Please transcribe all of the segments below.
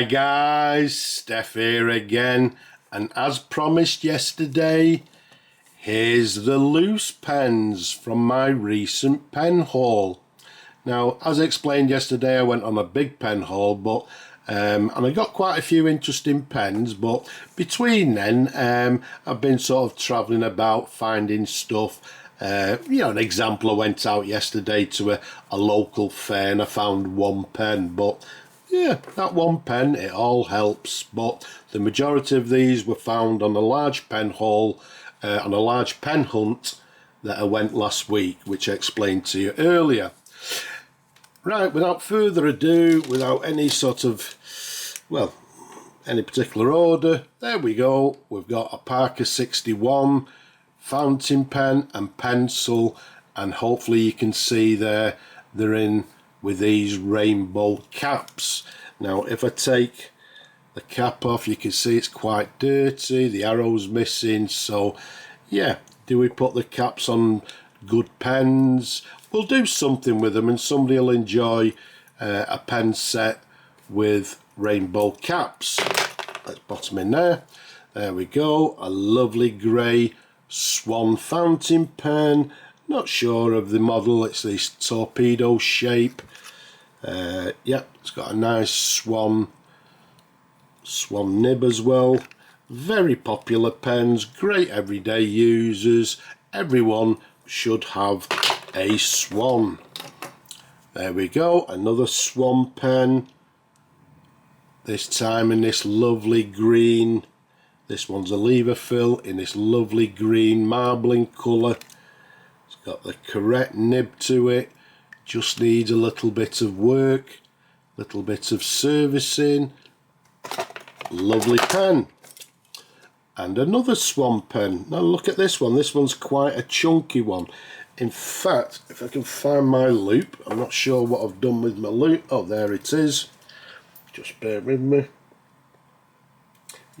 Hi guys, Steph here again, and as promised yesterday, here's the loose pens from my recent pen haul. Now, as explained yesterday, I went on a big pen haul, but and I got quite a few interesting pens, but between then, I've been sort of travelling about finding stuff. An example, I went out yesterday to a local fair and I found one pen, but yeah, that one pen, it all helps. But the majority of these were found on a large pen haul, on a large pen hunt that I went last week, which I explained to you earlier. Right, without further ado, without any sort of, any particular order, there we go. We've got a Parker 61 fountain pen and pencil, and hopefully you can see there they're in with these rainbow caps. Now, if I take the cap off, you can see it's quite dirty, the arrow's missing, so yeah, do we put the caps on good pens? We'll do something with them and somebody will enjoy a pen set with rainbow caps. Let's bottom in there. There we go, a lovely grey Swan fountain pen. Not sure of the model, it's this torpedo shape. It's got a nice swan nib as well. Very popular pens, great everyday users. Everyone should have a Swan. There we go, another Swan pen. This time in this lovely green. This one's a lever fill in this lovely green marbling colour. It's got the correct nib to it. Just needs a little bit of work, little bit of servicing. Lovely pen. And another Swan pen. Now look at this one. This one's quite a chunky one. In fact, if I can find my loop, I'm not sure what I've done with my loop. Oh, there it is. Just bear with me.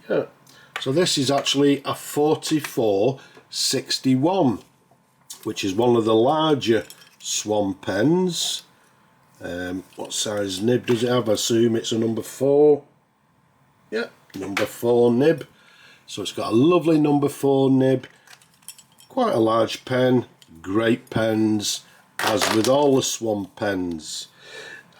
Yeah. So this is actually a 4461, which is one of the larger Swan pens. What size nib does it have? I assume it's a number 4. Yeah, number 4 nib. So it's got a lovely number 4 nib. Quite a large pen. Great pens, as with all the Swan pens.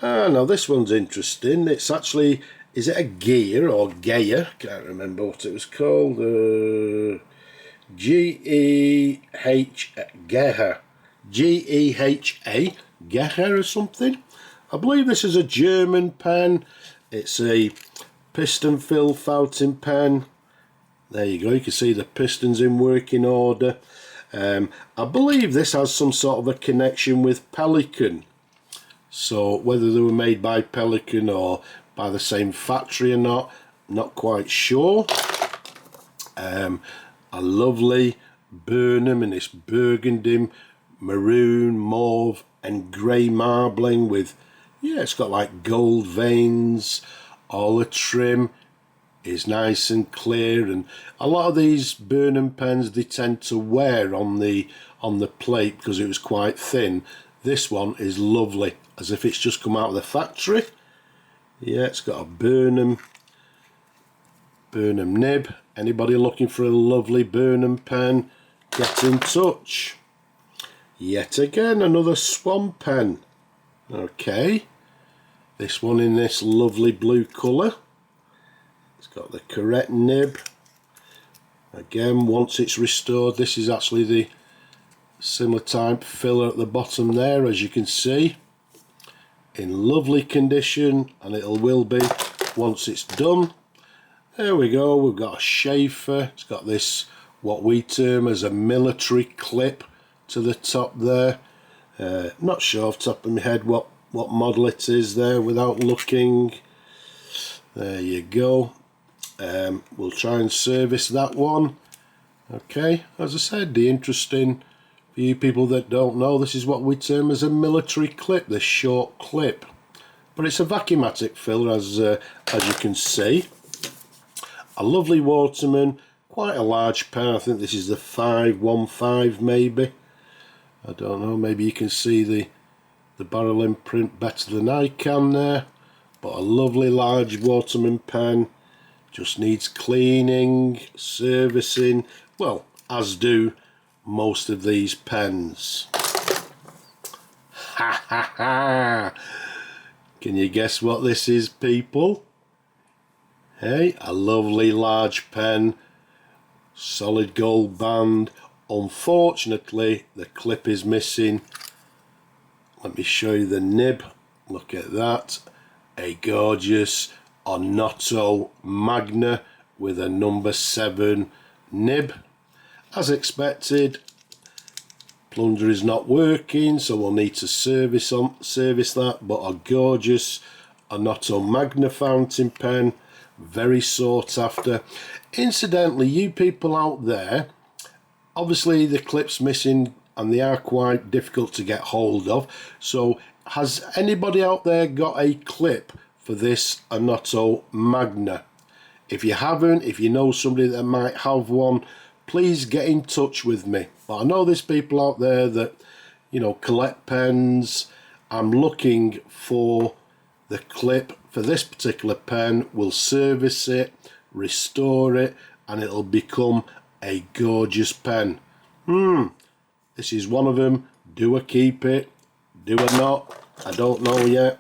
Now this one's interesting. It's actually, is it a gear or gear? Can't remember what it was called. G-E-H-A, Geha or something. I believe this is a German pen. It's a piston fill fountain pen. There you go, you can see the pistons in working order. I believe this has some sort of a connection with Pelican. So whether they were made by Pelican or by the same factory or not quite sure. A lovely Burnham in this burgundy, maroon, mauve and grey marbling with, it's got like gold veins. All the trim is nice and clear, and a lot of these Burnham pens, they tend to wear on the plate because it was quite thin. This one is lovely, as if it's just come out of the factory. Yeah, it's got a Burnham nib. Anybody looking for a lovely Burnham pen, get in touch. Yet again, another Swan pen. Okay, this one in this lovely blue colour. It's got the correct nib. Again, once it's restored, this is actually the similar type filler at the bottom there, as you can see. In lovely condition, and it will be once it's done. There we go, we've got a Schaefer. It's got this, what we term as a military clip to the top there. Not sure off the top of my head what model it is there without looking. There you go. We'll try and service that one. Okay, as I said, the interesting, for you people that don't know, this is what we term as a military clip, this short clip. But it's a vacuumatic filler, as you can see. A lovely Waterman, quite a large pen. I think this is the 515 maybe. I don't know, maybe you can see the barrel imprint better than I can there. but a lovely large Waterman pen. Just needs cleaning, servicing, well, as do most of these pens. Ha ha ha! Can you guess what this is, people? Hey, a lovely large pen, solid gold band. Unfortunately, the clip is missing. Let me show you the nib. Look at that. A gorgeous Ornotto Magna with a number 7 nib. As expected, plunger is not working, so we'll need to service that, but a gorgeous Ornotto Magna fountain pen, very sought after. Incidentally, you people out there, obviously the clip's missing and they are quite difficult to get hold of, so has anybody out there got a clip for this Ornotto Magna? If you haven't, if you know somebody that might have one, please get in touch with me. But I know there's people out there that, you know, collect pens. I'm looking for the clip for this particular pen. We'll service it, restore it, and it'll become a gorgeous pen. This is one of them. Do I keep it? Do I not? I don't know yet.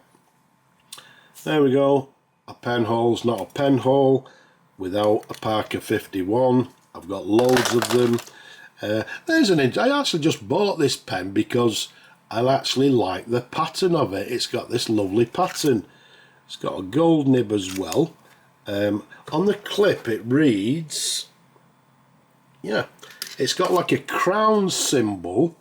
There we go. A pen hole's not a pen hole without a Parker 51. I've got loads of them. I actually just bought this pen because I actually like the pattern of it. It's got this lovely pattern. It's got a gold nib as well. On the clip it reads, yeah, it's got like a crown symbol,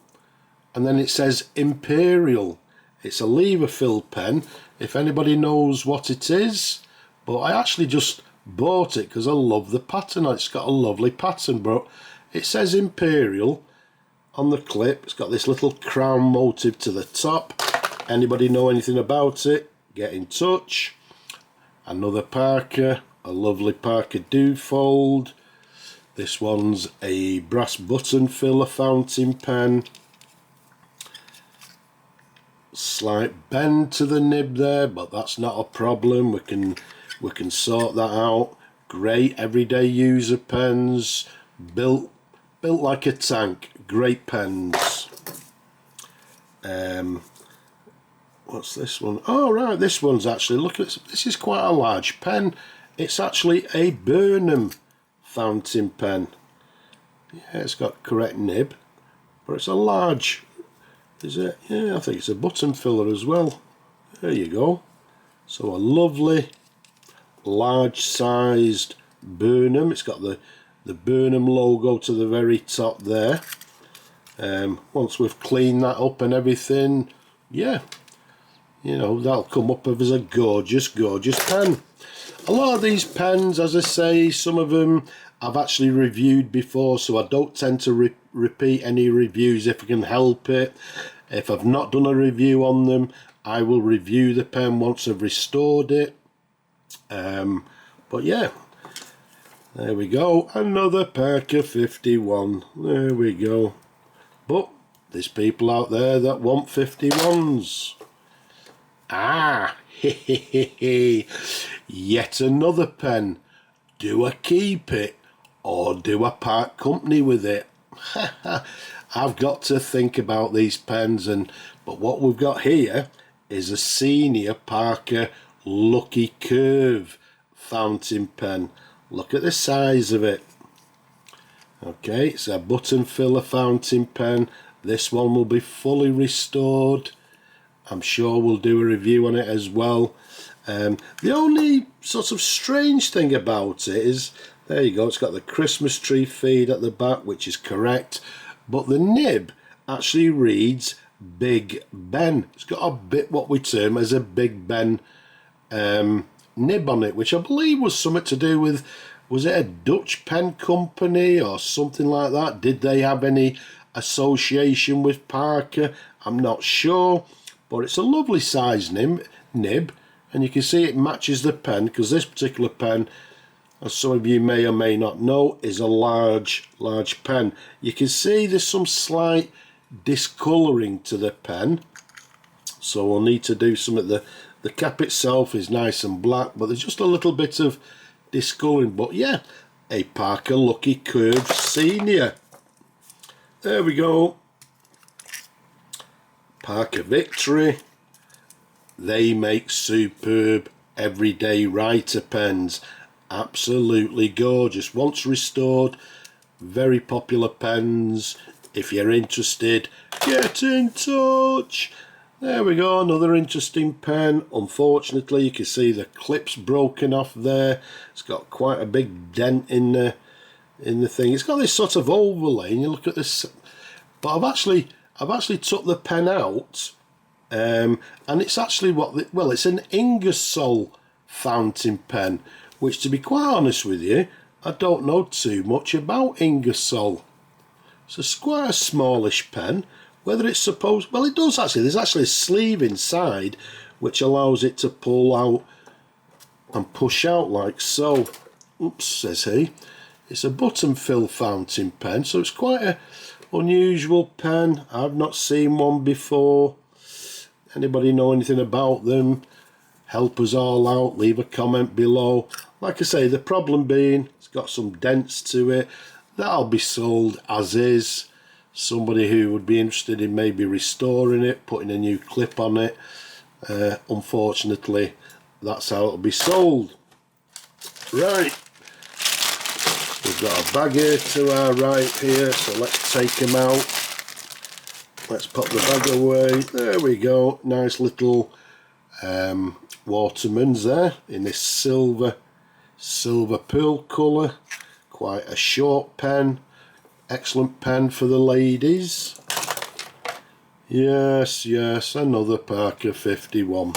and then it says Imperial. It's a lever fill pen, if anybody knows what it is, but I actually just bought it because I love the pattern. It's got a lovely pattern, but it says Imperial on the clip. It's got this little crown motif to the top. Anybody know anything about it, get in touch. Another Parker, a lovely Parker Dufold. This one's a brass button filler fountain pen. Slight bend to the nib there, but that's not a problem. We can sort that out. Great everyday user pens, built like a tank. Great pens. What's this one? Oh right, this one's actually, look at this is quite a large pen. It's actually a Burnham fountain pen. Yeah, it's got correct nib, but it's a large. Is it? Yeah, I think it's a button filler as well. There you go. So a lovely large sized Burnham. It's got the Burnham logo to the very top there. Once we've cleaned that up and everything, yeah, you know, that'll come up as a gorgeous pen. A lot of these pens, as I say, some of them I've actually reviewed before, so I don't tend to repeat any reviews if I can help it. If I've not done a review on them, I will review the pen once I've restored it. But yeah, there we go, another Parker 51. There we go. But there's people out there that want 51s. Ah, yet another pen. Do I keep it or do I part company with it? I've got to think about these pens, but what we've got here is a senior Parker Lucky Curve fountain pen. Look at the size of it. Okay, it's a button filler fountain pen. This one will be fully restored. I'm sure we'll do a review on it as well. The only sort of strange thing about it is, there you go, it's got the Christmas tree feed at the back, which is correct, but the nib actually reads Big Ben. It's got a bit what we term as a Big Ben nib on it, which I believe was something to do with, was it a Dutch pen company or something like that? Did they have any association with Parker? I'm not sure, but it's a lovely size nib, and you can see it matches the pen, because this particular pen, as some of you may or may not know, is a large pen. You can see there's some slight discolouring to the pen, so we'll need to do some of the The cap itself is nice and black, but there's just a little bit of discolouring. But yeah, a Parker Lucky Curve Senior. There we go. Parker Victory. They make superb everyday writer pens. Absolutely gorgeous. Once restored, very popular pens. If you're interested, get in touch. There we go, another interesting pen. Unfortunately, you can see the clip's broken off there. It's got quite a big dent in the thing. It's got this sort of overlay, and you look at this. But I've actually took the pen out, and it's actually it's an Ingersoll fountain pen, which, to be quite honest with you, I don't know too much about Ingersoll. It's quite a smallish pen. Whether it's supposed... Well, it does actually. There's actually a sleeve inside which allows it to pull out and push out like so. Oops, says he. It's a button fill fountain pen, so it's quite a unusual pen. I've not seen one before. Anybody know anything about them? Help us all out. Leave a comment below. Like I say, the problem being it's got some dents to it. That'll be sold as is. Somebody who would be interested in maybe restoring it, putting a new clip on it. Unfortunately, that's how it'll be sold. Right. We've got a bag here to our right here, so let's take them out. Let's pop the bag away. There we go. Nice little Watermans there in this silver pearl colour. Quite a short pen. Excellent pen for the ladies. Yes, another Parker 51.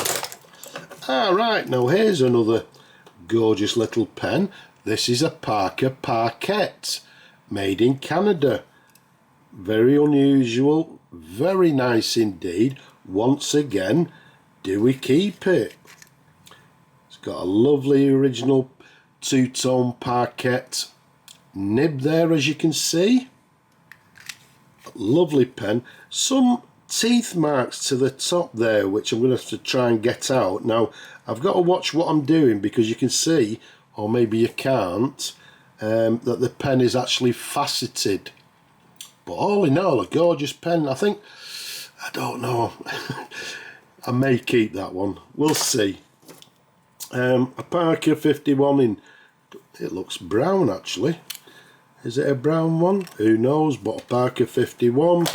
Right, now here's another gorgeous little pen. This is a Parker Parquet, made in Canada. Very unusual, very nice indeed. Once again, do we keep it? It's got a lovely original two-tone Parquet nib there, as you can see. Lovely pen. Some teeth marks to the top there, which I'm going to have to try and get out. Now, I've got to watch what I'm doing, because you can see, or maybe you can't, that the pen is actually faceted. But all in all, a gorgeous pen. I don't know. I may keep that one. We'll see. A Parker 51 in, it looks brown actually. Is it a brown one? Who knows, but a Parker 51.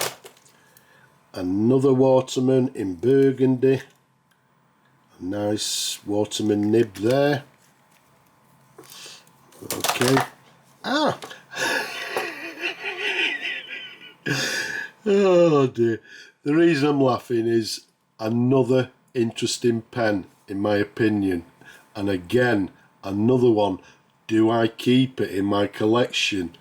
Another Waterman in burgundy. A nice Waterman nib there. Okay. Oh dear. The reason I'm laughing is another interesting pen, in my opinion. And again, another one. Do I keep it in my collection?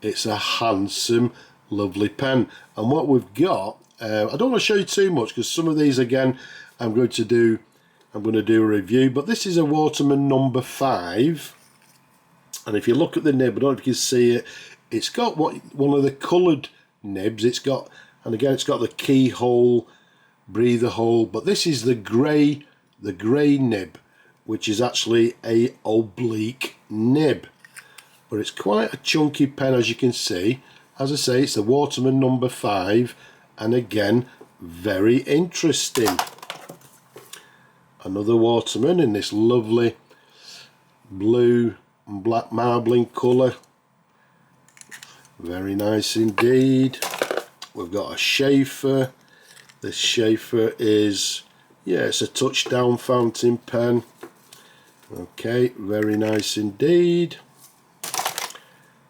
It's a handsome, lovely pen. And what we've got, I don't want to show you too much, because some of these, again, I'm going to do a review. But this is a Waterman number 5. And if you look at the nib, I don't know if you can see it, it's got one of the coloured nibs. It's got, and again, it's got the keyhole, breather hole. But this is the grey nib, which is actually a oblique nib. But it's quite a chunky pen, as you can see. As I say, it's the Waterman number 5, and again, very interesting. Another Waterman in this lovely blue and black marbling colour. Very nice indeed. We've got a Schaefer. This Schaefer is, yeah, it's a touchdown fountain pen. Okay, very nice indeed.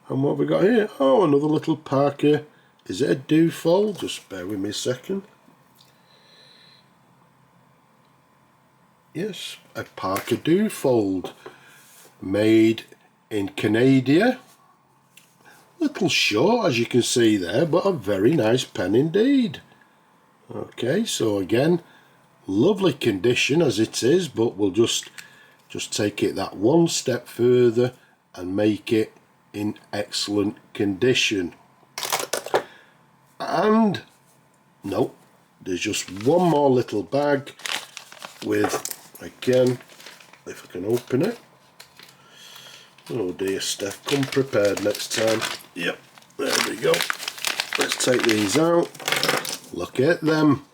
And what have we got here? Oh, another little Parker. Is it a Dufold? Just bear with me a second. Yes, a Parker Dufold. Made in Canada. Little short, as you can see there, but a very nice pen indeed. Okay, so again, lovely condition as it is, but we'll just take it that one step further and make it in excellent condition. And no, there's just one more little bag with again, if I can open it. Oh dear, Steph, come prepared next time. Yep, there we go. Let's take these out. Look at them.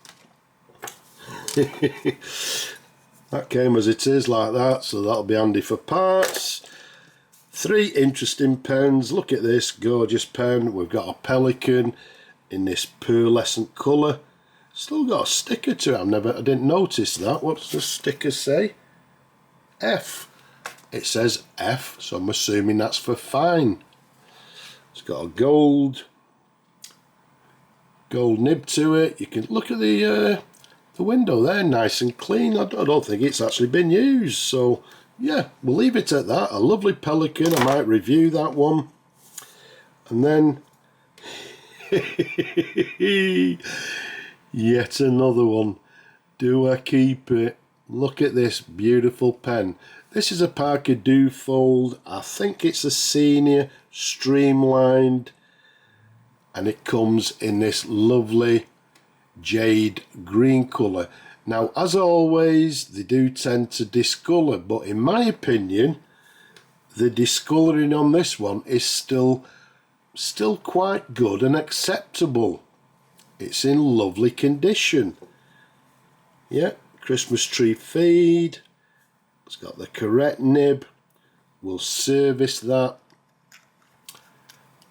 That came as it is like that, so that'll be handy for parts. 3 interesting pens. Look at this gorgeous pen. We've got a pelican in this pearlescent colour. Still got a sticker to it. I didn't notice that. What's the sticker say? F. It says F, so I'm assuming that's for fine. It's got a gold nib to it. You can look at the window there, nice and clean. I don't think it's actually been used, so yeah, we'll leave it at that. A lovely pelican. I might review that one. And then yet another one. Do I keep it? Look at this beautiful pen. This is a Parker Duofold. I think it's a senior streamlined, and it comes in this lovely jade green colour. Now, as always, they do tend to discolour, but in my opinion, the discolouring on this one is still quite good and acceptable. It's in lovely condition. Yeah, Christmas tree feed. It's got the correct nib. We'll service that.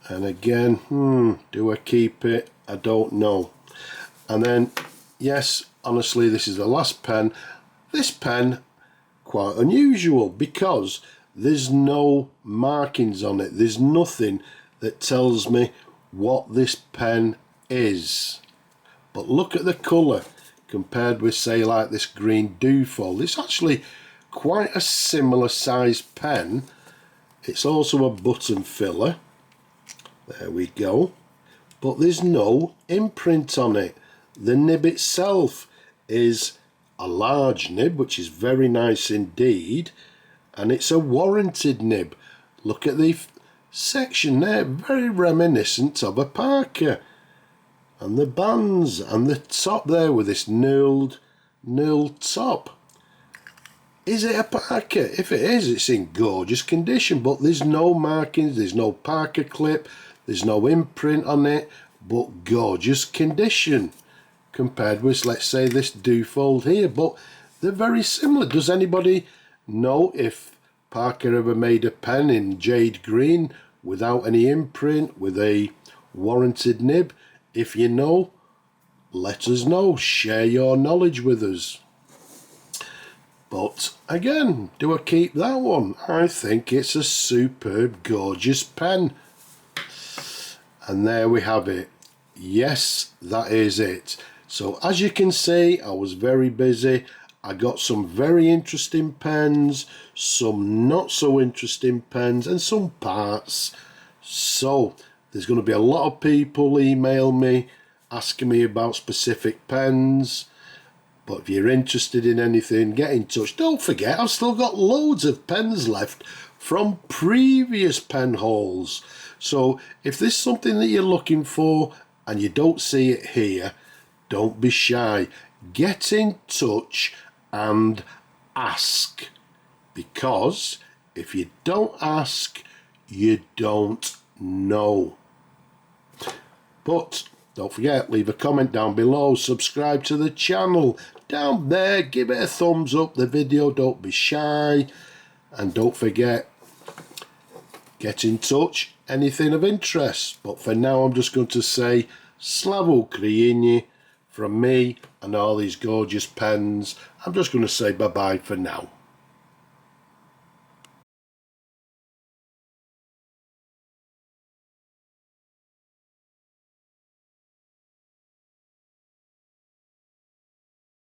And again, do I keep it? I don't know. And then, yes, honestly, this is the last pen. This pen, quite unusual because there's no markings on it. There's nothing that tells me what this pen is. But look at the colour compared with, say, like this green Duofold. It's actually quite a similar size pen. It's also a button filler. There we go. But there's no imprint on it. The nib itself is a large nib, which is very nice indeed, and it's a warranted nib. Look at the section there, very reminiscent of a Parker. And the bands and the top there with this knurled top. Is it a Parker? If it is, it's in gorgeous condition, but there's no markings, there's no Parker clip, there's no imprint on it, but gorgeous condition compared with, let's say, this Duofold here. But they're very similar. Does anybody know if Parker ever made a pen in jade green without any imprint, with a warranted nib? If you know, let us know. Share your knowledge with us. But again, do I keep that one? I think it's a superb, gorgeous pen. And there we have it. Yes, that is it. So as you can see, I was very busy. I got some very interesting pens, some not so interesting pens, and some parts. So there's going to be a lot of people email me asking me about specific pens. But if you're interested in anything, get in touch. Don't forget, I've still got loads of pens left from previous pen hauls. So if there's something that you're looking for and you don't see it here, don't be shy. Get in touch and ask. Because if you don't ask, you don't know. But don't forget, leave a comment down below, subscribe to the channel down there, give it a thumbs up, the video, don't be shy, and don't forget, get in touch, anything of interest. But for now, I'm just going to say Slava Ukraini from me and all these gorgeous pens. I'm just going to say bye-bye for now.